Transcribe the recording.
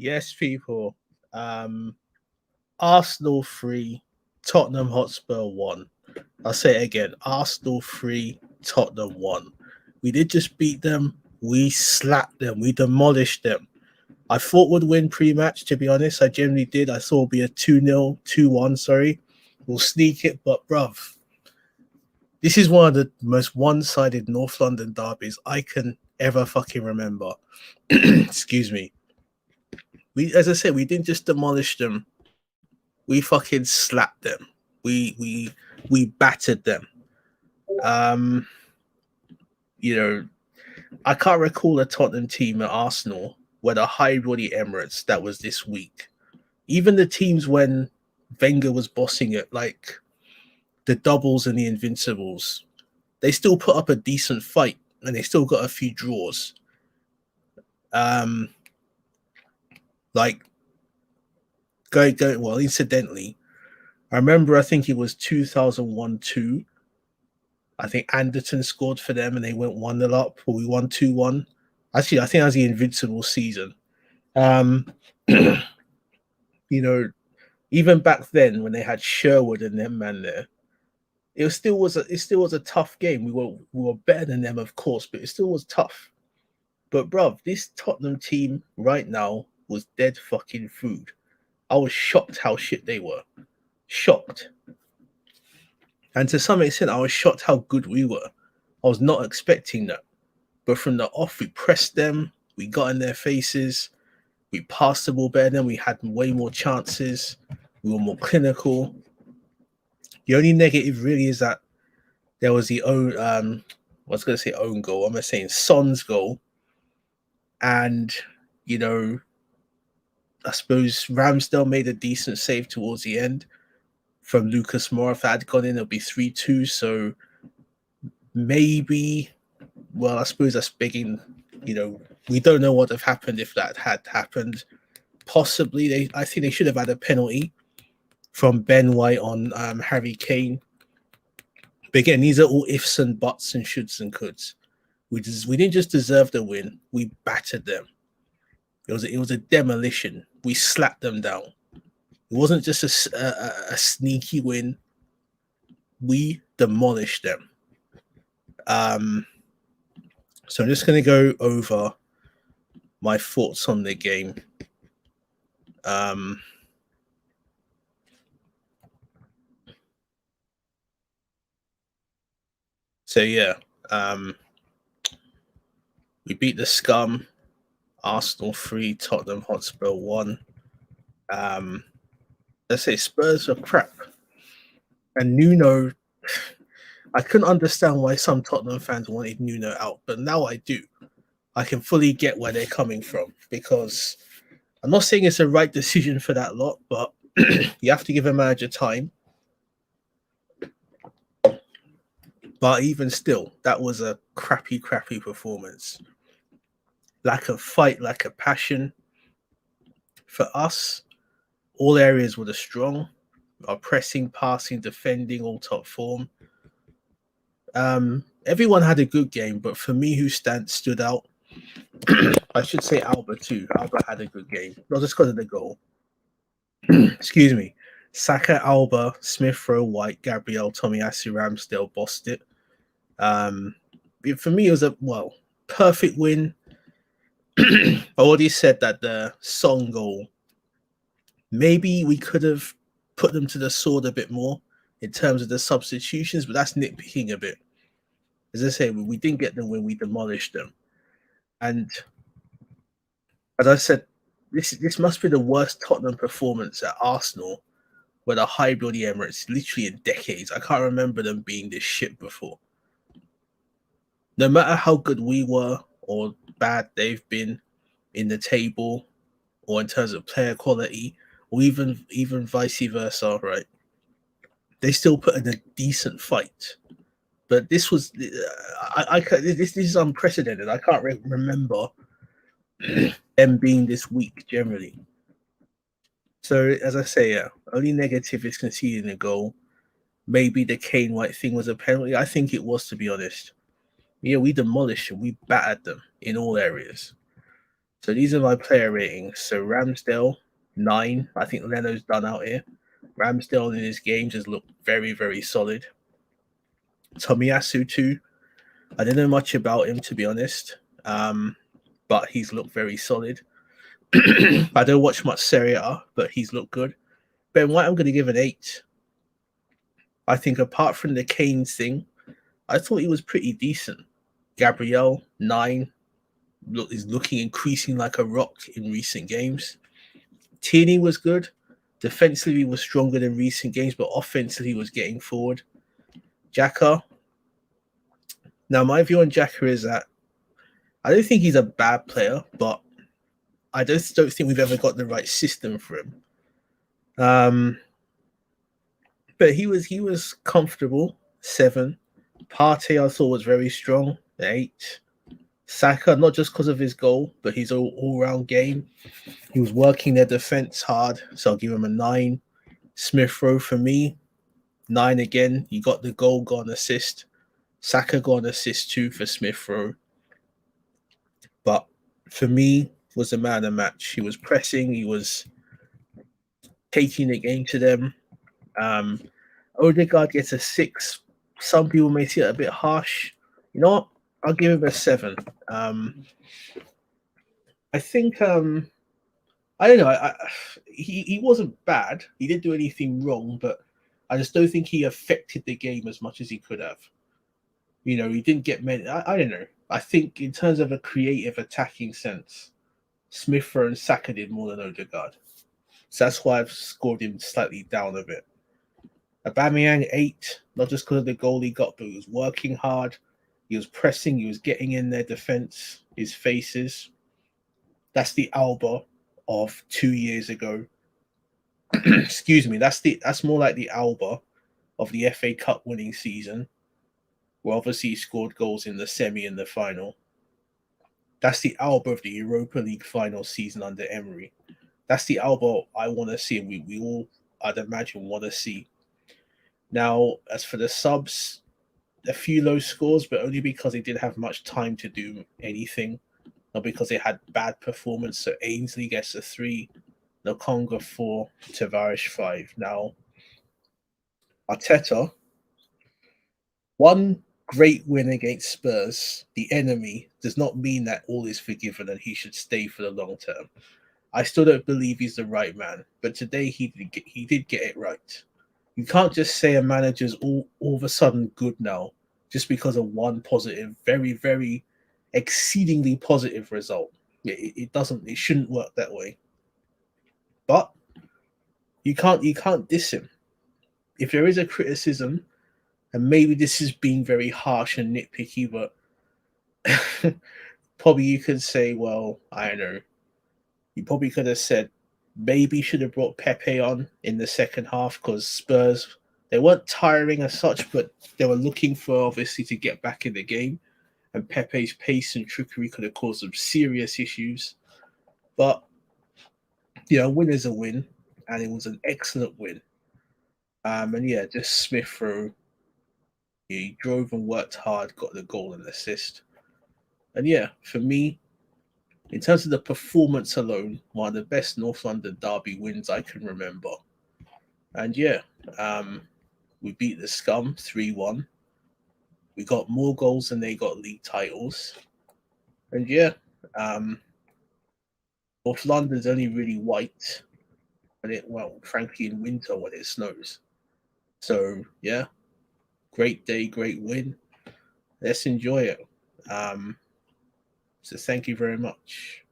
Yes, people. Um, Arsenal 3, Tottenham Hotspur 1. I'll say it again. Arsenal 3, Tottenham 1. We did just beat them. We slapped them. We demolished them. I thought we'd win pre-match, to be honest. I generally did. I thought it'd be a 2-0, 2-1, sorry. We'll sneak it, but bruv, this is one of the most one-sided North London derbies I can ever fucking remember. Excuse me. As I said, we didn't just demolish them. We fucking slapped them. We battered them. Um, you know, I can't recall a Tottenham team at Arsenal where the Highbury Emirates that was this week. Even the teams when Wenger was bossing it, like the doubles and the Invincibles, they still put up a decent fight and they still got a few draws. Um, like going well. Incidentally, I remember I think it was 2001-2. I think Anderton scored for them and they went 1-0 up, or we won 2-1. Actually, I think that was the Invincible season. Um, you know, even back then when they had Sherwood and them man there, it still was a tough game. We were better than them, of course, but it still was tough. But bruv, this Tottenham team right now was dead fucking food. I was shocked how shit they were. Shocked. And to some extent, I was shocked how good we were. I was not expecting that. But from the off, we pressed them. We got in their faces. We passed the ball better than we had way more chances. We were more clinical. The only negative really is that there was the I was going to say own goal. I'm saying Son's goal. And, I suppose Ramsdale made a decent save towards the end from Lucas Moura. If that had gone in, it'll be 3-2. So maybe, well, I suppose that's begging, we don't know what would have happened if that had happened. Possibly, I think they should have had a penalty from Ben White on Harry Kane. But again, these are all ifs and buts and shoulds and coulds. We didn't just deserve the win; we battered them. It was a demolition. We slapped them down. It wasn't just a sneaky win. We demolished them. So I'm just going to go over my thoughts on the game. So yeah, we beat the scum. Arsenal 3, Tottenham Hotspur 1. Let's say Spurs were crap. And Nuno, I couldn't understand why some Tottenham fans wanted Nuno out, but now I do. I can fully get where they're coming from, because I'm not saying it's a right decision for that lot, but you have to give a manager time. But even still, that was a crappy performance. Lack of fight, lack of passion. For us, all areas were strong. Our pressing, passing, defending, all top form. Everyone had a good game, but for me, who stood out, I should say Alba too. Alba had a good game, not just because of the goal. Excuse me. Saka, Alba, Smith Rowe, White, Gabriel, Tomiyasu, Ramsdale bossed it. For me, it was a perfect win. I already said that the Son goal, maybe we could have put them to the sword a bit more in terms of the substitutions, but that's nitpicking a bit. As I say, we didn't get them when we demolished them. And as I said, this must be the worst Tottenham performance at Arsenal with a Highbury Emirates literally in decades. I can't remember them being this shit before. No matter how good we were or bad they've been in the table or in terms of player quality, or even vice versa, right? They still put in a decent fight. But this was, this is unprecedented. I can't remember them being this weak generally. So as I say, yeah, only negative is conceding a goal. Maybe the Kane White thing was a penalty. I think it was, to be honest. Yeah, we demolished them. We battered them in all areas. So these are my player ratings. So Ramsdale, 9. I think Leno's done out here. Ramsdale in his game just looked very, very solid. Tomiyasu, 2. I didn't know much about him, to be honest, but he's looked very solid. I don't watch much Serie A, but he's looked good. Ben White, I'm going to give an 8. I think apart from the Kane thing, I thought he was pretty decent. Gabriel, 9. Is looking increasing like a rock in recent games. Tierney was good. Defensively was stronger than recent games, but offensively was getting forward. Xhaka. Now, my view on Xhaka is that I don't think he's a bad player, but I just don't think we've ever got the right system for him. But he was comfortable. 7. Partey I thought was very strong. 8. Saka, not just because of his goal, but his all-round game. He was working their defense hard, so I'll give him a 9. Smith Rowe for me, 9 again. He got the goal, got an assist. Saka got an assist too for Smith Rowe. But for me, was the man of the match. He was pressing, he was taking the game to them. Odegaard gets a 6. Some people may see it a bit harsh. You know what? I'll give him a 7. I think I don't know. He wasn't bad. He didn't do anything wrong, but I just don't think he affected the game as much as he could have. You know, he didn't get many. I don't know. I think in terms of a creative attacking sense, Smith Rowe and Saka did more than Odegaard. So that's why I've scored him slightly down a bit. Aubameyang, 8, not just because of the goal he got, but he was working hard. He was pressing. He was getting in their defense. His faces. That's the Alba of 2 years ago. Excuse me. That's more like the Alba of the FA Cup winning season, where obviously he scored goals in the semi and the final. That's the Alba of the Europa League final season under Emery. That's the Alba I want to see, and we all, I'd imagine, want to see. Now, as for the subs, a few low scores, but only because they didn't have much time to do anything, not because they had bad performance. So Ainsley gets a 3, Lokonga 4, Tavares 5. Now, Arteta, one great win against Spurs, the enemy, does not mean that all is forgiven and he should stay for the long term. I still don't believe he's the right man, but today he did get it right. You can't just say a manager's all of a sudden good now just because of one positive, very, very exceedingly positive result. It shouldn't work that way. But you can't diss him. If there is a criticism, and maybe this is being very harsh and nitpicky, but probably you could say, well, I don't know. You probably could have said maybe should have brought Pepe on in the second half because Spurs, they weren't tiring as such, but they were looking for obviously to get back in the game. And Pepe's pace and trickery could have caused some serious issues. But, a win is a win, and it was an excellent win. And yeah, just Smith Rowe, he drove and worked hard, got the goal and assist. And yeah, for me, in terms of the performance alone, one of the best North London derby wins I can remember. And yeah, we beat the Scum 3-1. We got more goals than they got league titles. And yeah, North London's only really white, and frankly, in winter when it snows. So yeah, great day, great win. Let's enjoy it. So thank you very much.